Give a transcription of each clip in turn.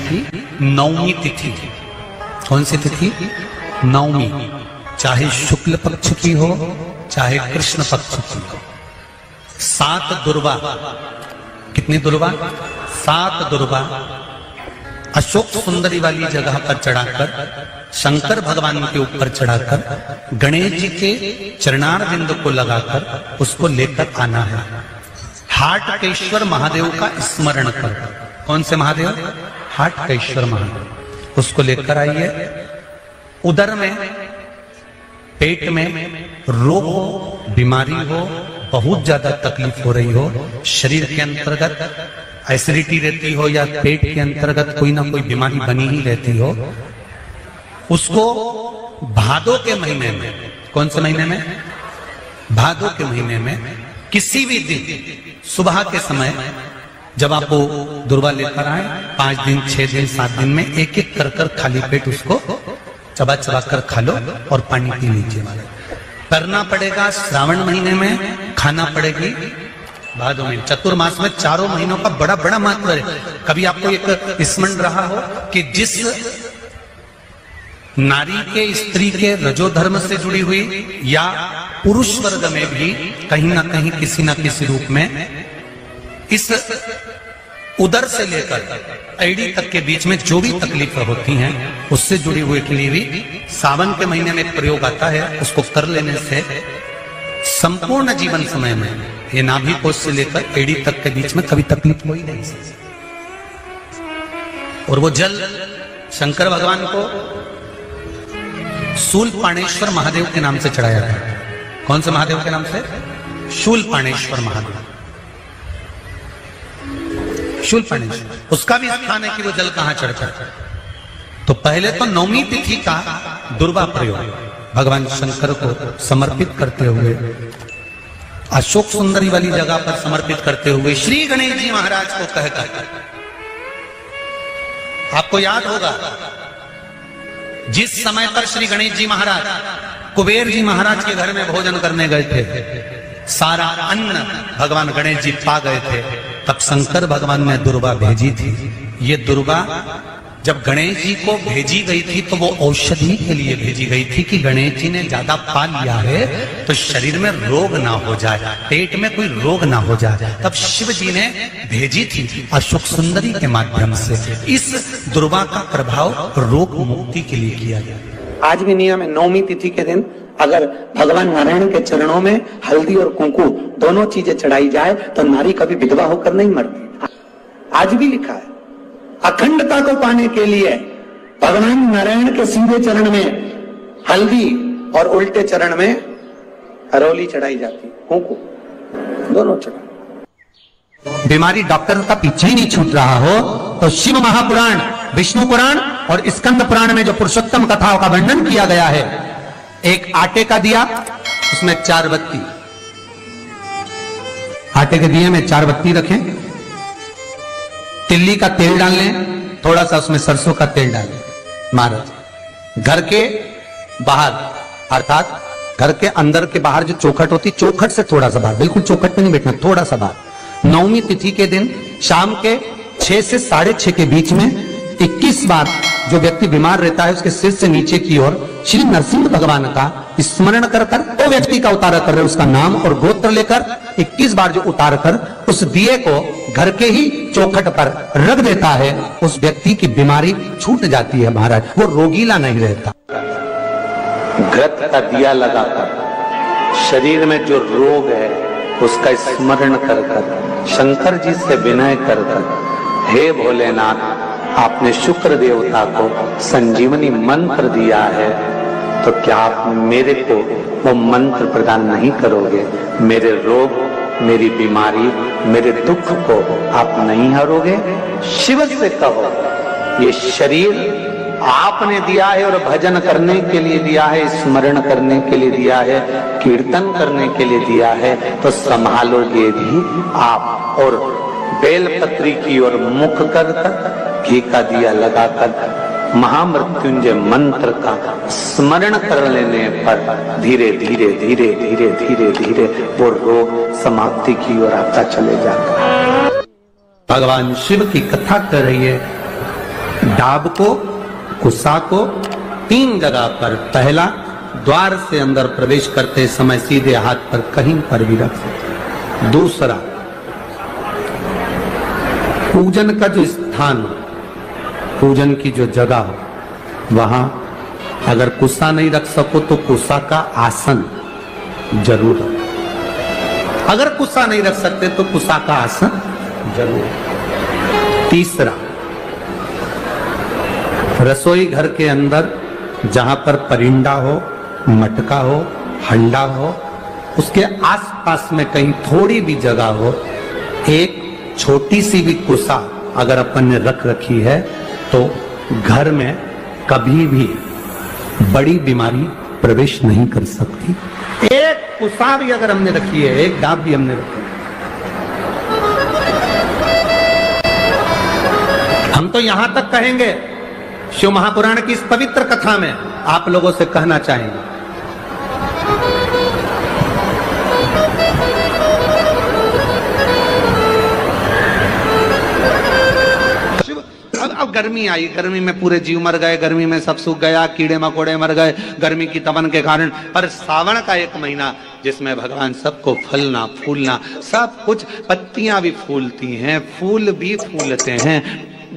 की नवमी तिथि थी। कौन सी तिथि? नवमी। चाहे शुक्ल पक्ष की हो चाहे कृष्ण पक्ष की हो। 7 दुर्वा। कितनी दुर्वा? 7 दुर्वा अशोक सुंदरी वाली जगह पर चढ़ाकर, शंकर भगवान के ऊपर चढ़ाकर, गणेश जी के चरणारविंद को लगाकर उसको लेकर आना है। हाटकेश्वर महादेव का स्मरण कर। कौन से महादेव? हाटकेश्वर महादेव। उसको लेकर आइए। उदर में, पेट में रोग हो, बीमारी हो, बहुत ज्यादा तकलीफ हो रही हो, शरीर के अंतर्गत एसिडिटी रहती हो या पेट के अंतर्गत कोई ना कोई बीमारी बनी ही रहती हो, उसको भादो के महीने में, कौन से महीने में? भादो के महीने में किसी भी दिन सुबह के समय जब आप वो दुर्वा लेकर आए, 5 दिन 6 दिन 7 दिन में एक एक कर खाली पेट उसको चबा चबा कर खा लो और पानी पी लीजिए। करना पड़ेगा श्रावण महीने में, खाना पड़ेगी भादो में। चतुर्मास में 4 महीनों का बड़ा बड़ा महत्व है। कभी आपको एक स्मरण रहा हो कि जिस नारी के, स्त्री के रजोधर्म से जुड़ी हुई या पुरुष वर्ग में भी कहीं ना कहीं किसी ना किसी रूप में इस उदर से लेकर एड़ी तक के बीच में जो भी तकलीफें होती हैं उससे जुड़ी हुई के लिए भी सावन के महीने में एक प्रयोग आता है। उसको कर लेने से संपूर्ण जीवन समय में ये नाभि कोश से लेकर एड़ी तक के बीच में कभी तकलीफ हो ही नहीं। और वो जल शंकर भगवान को शूलपाणेश्वर महादेव के नाम से चढ़ाया था। कौन से महादेव के नाम से? शूलपाणेश्वर महादेव। शूलपाणेश्वर उसका भी स्थान है कि वो जल कहां चढ़ता है। तो पहले तो नवमी तिथि का दुर्वा प्रयोग भगवान शंकर को समर्पित करते हुए, अशोक सुंदरी वाली जगह पर समर्पित करते हुए श्री गणेश जी महाराज को कहकर, आपको याद होगा जिस समय पर श्री गणेश जी महाराज कुबेर जी महाराज के घर में भोजन करने गए थे, सारा अन्न भगवान गणेश जी पा गए थे, तब शंकर भगवान ने दुर्वा भेजी थी। ये दुर्वा जब गणेश जी को भेजी गई थी तो वो औषधि के लिए भेजी गई थी कि गणेश जी ने ज्यादा पा लिया है तो शरीर में रोग ना हो जाए, पेट में कोई रोग ना हो जाए। तब शिव जी ने भेजी थी अशोक सुंदरी के माध्यम से। इस दुर्वा का प्रभाव रोग मुक्ति के लिए किया गया। आज भी नियम है, नवमी तिथि के दिन अगर भगवान नारायण के चरणों में हल्दी और कुंकु दोनों चीजें चढ़ाई जाए तो नारी कभी विधवा होकर नहीं मरती। आज भी लिखा है, अखंडता को पाने के लिए भगवान नारायण के सीधे चरण में हल्दी और उल्टे चरण में हरोली चढ़ाई जाती, कुंकु दोनों चढ़ा। बीमारी डॉक्टर का पीछे ही नहीं छूट रहा हो तो शिव महापुराण, विष्णु पुराण और स्कंद पुराण में जो पुरुषोत्तम कथाओं का वर्णन किया गया है, एक आटे का दिया, उसमें 4 बत्ती, आटे के दिए में 4 बत्ती रखें, तिल्ली का तेल डाल लें, थोड़ा सा उसमें सरसों का तेल डालें। महाराज घर के बाहर, अर्थात घर के अंदर के बाहर जो चौखट होती, चौखट से थोड़ा सा बाहर, बिल्कुल चौखट पे नहीं बैठना, थोड़ा सा बाहर, नवमी तिथि के दिन शाम के 6 से 6:30 के बीच में 21 बार जो व्यक्ति बीमार रहता है उसके सिर से नीचे की ओर श्री नरसिंह भगवान का स्मरण कर कर वो व्यक्ति का उतारा कर रहे, उसका नाम और गोत्र लेकर 21 बार जो उतार कर उस दिए को घर के ही चौखट पर रख देता है, उस व्यक्ति की बीमारी छूट जाती है महाराज, वो रोगीला नहीं रहता। घृत का दिया लगाकर शरीर में जो रोग है उसका स्मरण कर कर, शंकर जी से विनय कर कर, हे भोलेनाथ आपने शुक्र देवता को संजीवनी मंत्र दिया है तो क्या आप मेरे को वो मंत्र प्रदान नहीं करोगे? मेरे रोग, मेरी बीमारी, मेरे दुख को आप नहीं हरोगे? शिव से कहो, ये शरीर आपने दिया है और भजन करने के लिए दिया है, स्मरण करने के लिए दिया है, कीर्तन करने के लिए दिया है, तो संभालोगे भी आप। और बेलपत्री की ओर मुख कर घी का दिया लगाकर महामृत्युंजय मंत्र का स्मरण कर लेने पर धीरे धीरे धीरे धीरे धीरे धीरे वो रोग समाप्ति की ओर आता चले जाता है। भगवान शिव की कथा कर रही है, डाब को, कुसा को 3 जगह पर, पहला द्वार से अंदर प्रवेश करते समय सीधे हाथ पर कहीं पर भी रख सकते। दूसरा, पूजन का जो स्थान हो, पूजन की जो जगह हो, वहां अगर कुसा नहीं रख सको तो कुसा का आसन जरूर हो। अगर कुसा नहीं रख सकते तो कुसा का आसन जरूर। तीसरा, रसोई घर के अंदर जहां पर परिंदा हो, मटका हो, हंडा हो, उसके आसपास में कहीं थोड़ी भी जगह हो, एक छोटी सी भी कुसा अगर अपन ने रख रखी है तो घर में कभी भी बड़ी बीमारी प्रवेश नहीं कर सकती। एक कुसा भी अगर हमने रखी है, एक डाब भी हमने रखी है, हम तो यहां तक कहेंगे, शिव महापुराण की इस पवित्र कथा में आप लोगों से कहना चाहेंगे, अब गर्मी आई, गर्मी में पूरे जीव मर गए, गर्मी में सब सूख गया, कीड़े मकोड़े मर गए गर्मी की तपन के कारण। पर सावन का एक महीना जिसमें भगवान सबको फलना फूलना सब कुछ, पत्तियां भी फूलती हैं, फूल भी फूलते हैं,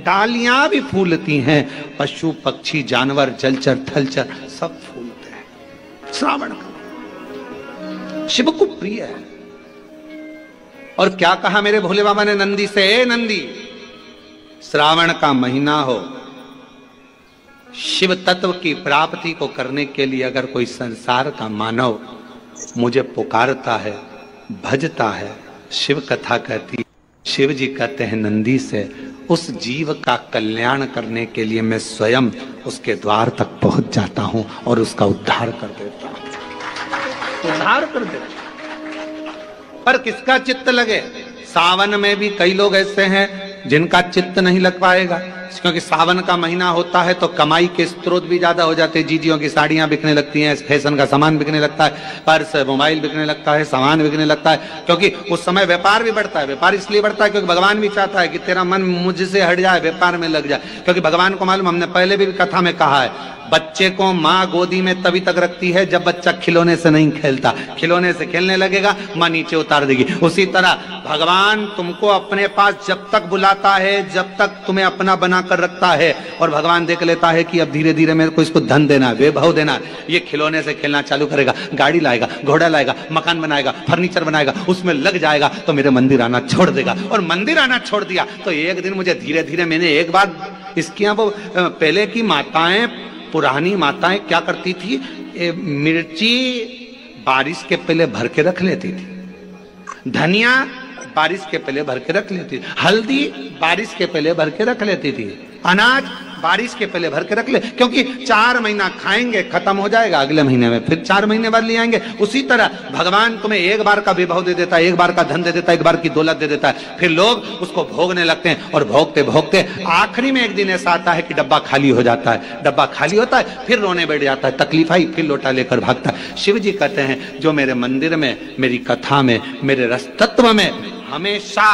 डालियां भी फूलती हैं, पशु पक्षी जानवर जलचर थलचर सब फूलते हैं। श्रावण का शिव को प्रिय है। और क्या कहा मेरे भोले बाबा ने नंदी से, ए नंदी, श्रावण का महीना हो, शिव तत्व की प्राप्ति को करने के लिए अगर कोई संसार का मानव मुझे पुकारता है, भजता है, शिव कथा कहती, शिव जी कहते हैं नंदी से, उस जीव का कल्याण करने के लिए मैं स्वयं उसके द्वार तक पहुंच जाता हूं और उसका उद्धार कर देता हूं, उद्धार कर देता। पर किसका चित्त लगे? सावन में भी कई लोग ऐसे हैं जिनका चित्त नहीं लग पाएगा, क्योंकि सावन का महीना होता है तो कमाई के स्रोत भी ज्यादा हो जाते हैं। जीजियों की साड़ियां बिकने लगती हैं, फैशन का सामान बिकने लगता है, पर्स मोबाइल बिकने लगता है, सामान बिकने लगता है, क्योंकि उस समय व्यापार भी बढ़ता है। व्यापार इसलिए बढ़ता है क्योंकि भगवान भी चाहता है कि तेरा मन मुझसे हट जाए, व्यापार में लग जाए। क्योंकि भगवान को मालूम, हमने पहले भी कथा में कहा है, बच्चे को माँ गोदी में तभी तक रखती है जब बच्चा खिलौने से नहीं खेलता, खिलौने से खेलने लगेगा माँ नीचे उतार देगी। उसी तरह भगवान तुमको अपने पास जब तक बुलाता है, जब तक तुम्हें अपना बनाकर रखता है, और भगवान देख लेता है कि अब धीरे धीरे मेरे को इसको धन देना है, वैभव देना है, ये खिलौने से खेलना चालू करेगा, गाड़ी लाएगा, घोड़ा लाएगा, मकान बनाएगा, फर्नीचर बनाएगा, उसमें लग जाएगा तो मेरे मंदिर आना छोड़ देगा। और मंदिर आना छोड़ दिया तो एक दिन मुझे धीरे धीरे, मैंने एक बार इसकी वो पहले की माताएं, पुरानी माताएं क्या करती थी, मिर्ची बारिश के पहले भर के रख लेती थी, धनिया बारिश के पहले भर के रख लेती थी, हल्दी बारिश के पहले भर के रख लेती थी, अनाज बारिश के पहले भर के रख ले, क्योंकि 4 महीना खाएंगे खत्म हो जाएगा, अगले महीने में फिर 4 महीने बाद ले आएंगे। उसी तरह भगवान तुम्हें एक बार का विभव दे देता है, एक बार का धन दे देता है, एक बार की दौलत दे देता है, फिर लोग उसको भोगने लगते हैं, और भोगते भोगते आखिरी में एक दिन ऐसा आता है कि डब्बा खाली हो जाता है। डब्बा खाली होता है, फिर रोने बैठ जाता है, तकलीफ आई, फिर लोटा लेकर भागता है। शिव जी कहते हैं जो मेरे मंदिर में, मेरी कथा में, मेरे रस तत्व में हमेशा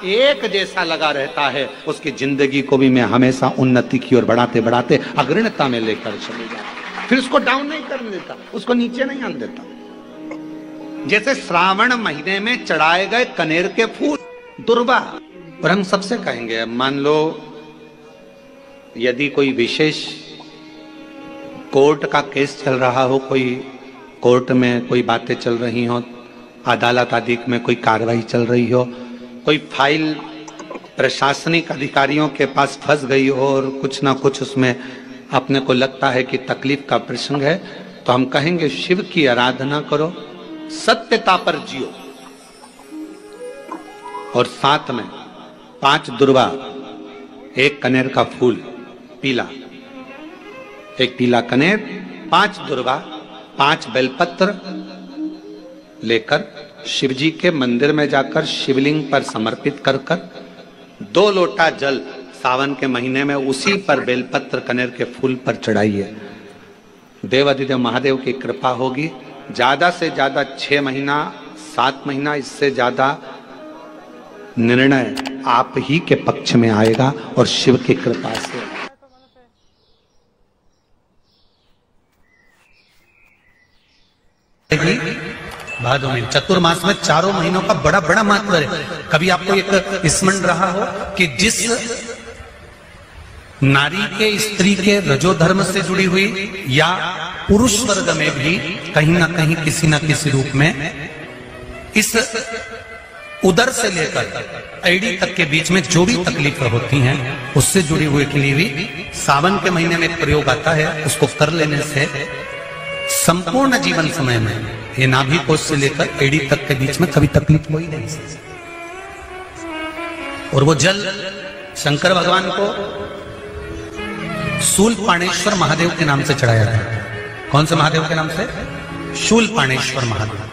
एक जैसा लगा रहता है, उसकी जिंदगी को भी मैं हमेशा उन्नति की ओर बढ़ाते बढ़ाते अग्रणता में लेकर चले जाता, फिर उसको डाउन नहीं करने देता, उसको नीचे नहीं आने देता। जैसे श्रावण महीने में चढ़ाए गए कनेर के फूल दुर्वा, और हम सबसे कहेंगे, मान लो यदि कोई विशेष कोर्ट का केस चल रहा हो, कोई कोर्ट में कोई बातें चल रही हो, अदालत आदि में कोई कार्रवाई चल रही हो, कोई फाइल प्रशासनिक अधिकारियों के पास फंस गई हो और कुछ ना कुछ उसमें अपने को लगता है कि तकलीफ का प्रसंग है, तो हम कहेंगे शिव की आराधना करो, सत्यता पर जियो, और साथ में 5 दुर्वा, 1 कनेर का फूल पीला, 1 पीला कनेर, 5 दुर्वा, 5 बेलपत्र लेकर शिव जी के मंदिर में जाकर शिवलिंग पर समर्पित कर 2 लोटा जल सावन के महीने में उसी पर बेलपत्र कनेर के फूल पर चढ़ाइए। देवाधिदेव महादेव की कृपा होगी। ज्यादा से ज्यादा 6 महीना 7 महीना, इससे ज्यादा निर्णय आप ही के पक्ष में आएगा और शिव की कृपा से। भादो में चतुर्मास में 4 महीनों का बड़ा बड़ा महत्व है। कभी आपको एक स्मरण रहा हो कि जिस नारी के स्त्री के रजोधर्म से जुड़ी हुई या पुरुष वर्ग में भी कहीं ना कहीं किसी ना किसी रूप में इस उदर से लेकर एड़ी तक के बीच में जो भी तकलीफें होती हैं उससे जुड़ी हुई के लिए भी सावन के महीने में एक प्रयोग आता है। उसको कर लेने से संपूर्ण जीवन समय में ये नाभि कोश से लेकर एड़ी तक के बीच में कभी तकलीफ हो ही नहीं। और वो जल शंकर भगवान को शूलपाणेश्वर महादेव के नाम से चढ़ाया था। कौन से महादेव के नाम से? शूलपाणेश्वर महादेव।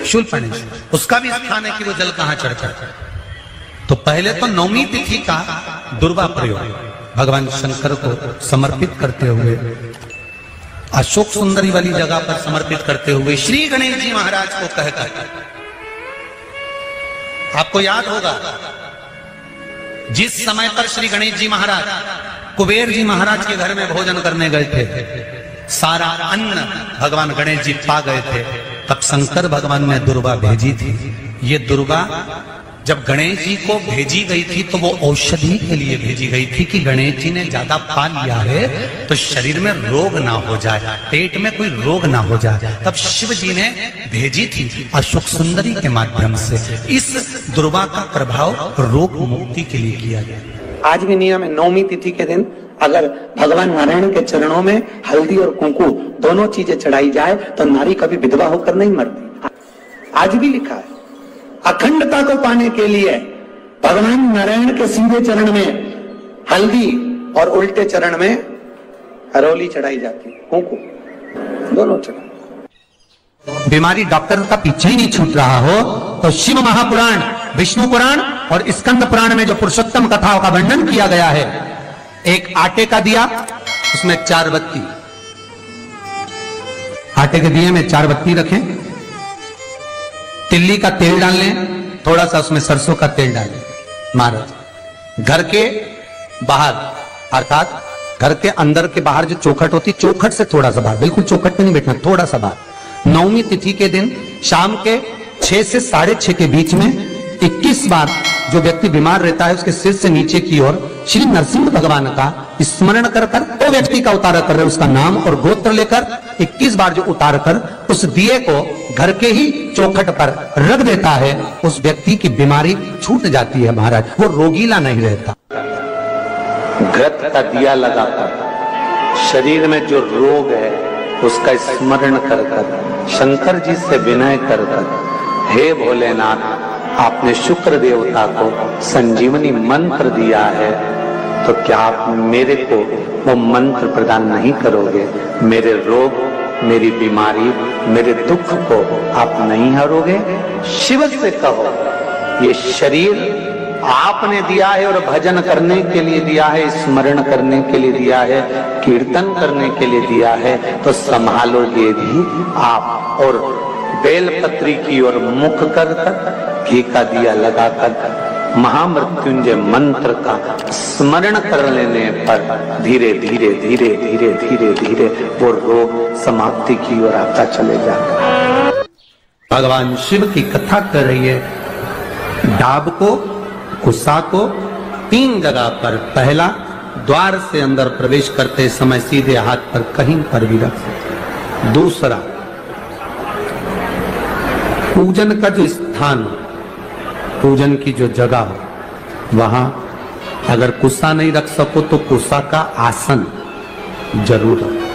शूलपाणेश्वर उसका भी स्थान है कि वो जल कहां चढ़ता है। तो पहले तो नवमी तिथि का दुर्वा प्रयोग भगवान शंकर को समर्पित करते हुए अशोक सुंदरी वाली जगह पर समर्पित करते हुए श्री गणेश जी महाराज को कहकर, आपको याद होगा जिस समय पर श्री गणेश जी महाराज कुबेर जी महाराज के घर में भोजन करने गए थे, सारा अन्न भगवान गणेश जी पा गए थे, तब शंकर भगवान ने दुर्वा भेजी थी। ये दुर्वा जब गणेश जी को भेजी गई थी तो वो औषधि के लिए भेजी गई थी कि गणेश जी ने ज्यादा पा लिया है तो शरीर में रोग ना हो जाए, पेट में कोई रोग ना हो जाए। तब शिव जी ने भेजी थी अशोक सुंदरी के माध्यम से। इस दुर्वा का प्रभाव रोग मुक्ति के लिए किया गया। आज भी नियम है, नौमी तिथि के दिन अगर भगवान नारायण के चरणों में हल्दी और कुंकू दोनों चीजें चढ़ाई जाए तो नारी कभी विधवा होकर नहीं मरती। आज भी लिखा है, अखंडता को पाने के लिए भगवान नारायण के सीधे चरण में हल्दी और उल्टे चरण में हरोली चढ़ाई जाती है, कुंकू दोनों चढ़ाई। बीमारी डॉक्टर का पीछे ही नहीं छूट रहा हो तो शिव महापुराण, विष्णु पुराण और स्कंद पुराण में जो पुरुषोत्तम कथाओं का वर्णन किया गया है, एक आटे का दिया, उसमें 4 बत्ती, आटे के दिए में 4 बत्ती रखें, तिल्ली का तेल डाल लें, थोड़ा सा उसमें सरसों का तेल डालें। महाराज घर के बाहर अर्थात घर के अंदर के बाहर जो चौखट होती, चौखट से थोड़ा सा बाहर, बिल्कुल चौखट पे नहीं बैठना, थोड़ा सा बाहर, नवमी तिथि के दिन शाम के 6 से 6:30 के बीच में 21 बार जो व्यक्ति बीमार रहता है उसके सिर से नीचे की ओर श्री नरसिंह भगवान का स्मरण कर कर वो व्यक्ति का उतारा कर रहे, उसका नाम और गोत्र लेकर 21 बार जो उतार कर उस दिए को घर के ही चौखट पर रख देता है, उस व्यक्ति की बीमारी छूट जाती है महाराज, वो रोगीला नहीं रहता। घृत का दिया लगाकर शरीर में जो रोग है उसका स्मरण कर कर शंकर जी से विनय कर कर, हे भोलेनाथ आपने शुक्र देवता को संजीवनी मंत्र दिया है तो क्या आप मेरे को वो मंत्र प्रदान नहीं करोगे? मेरे रोग, मेरी बीमारी, मेरे दुख को आप नहीं हरोगे? शिव से कहो, ये शरीर आपने दिया है और भजन करने के लिए दिया है, स्मरण करने के लिए दिया है, कीर्तन करने के लिए दिया है, तो संभालोगे भी आप। और बेलपत्री की ओर मुख कर घी का दिया लगाकर महामृत्युंजय मंत्र का स्मरण कर लेने पर धीरे धीरे धीरे धीरे धीरे धीरे वो रोग समाप्ति की ओर आता चले जाता है। भगवान शिव की कथा कर रही है। डाब को, कुसा को 3 जगह पर, पहला द्वार से अंदर प्रवेश करते समय सीधे हाथ पर कहीं पर भी रख सकते। दूसरा पूजन का जो स्थान, पूजन की जो जगह हो वहां अगर कुसा नहीं रख सको तो कुसा का आसन जरूर रखो।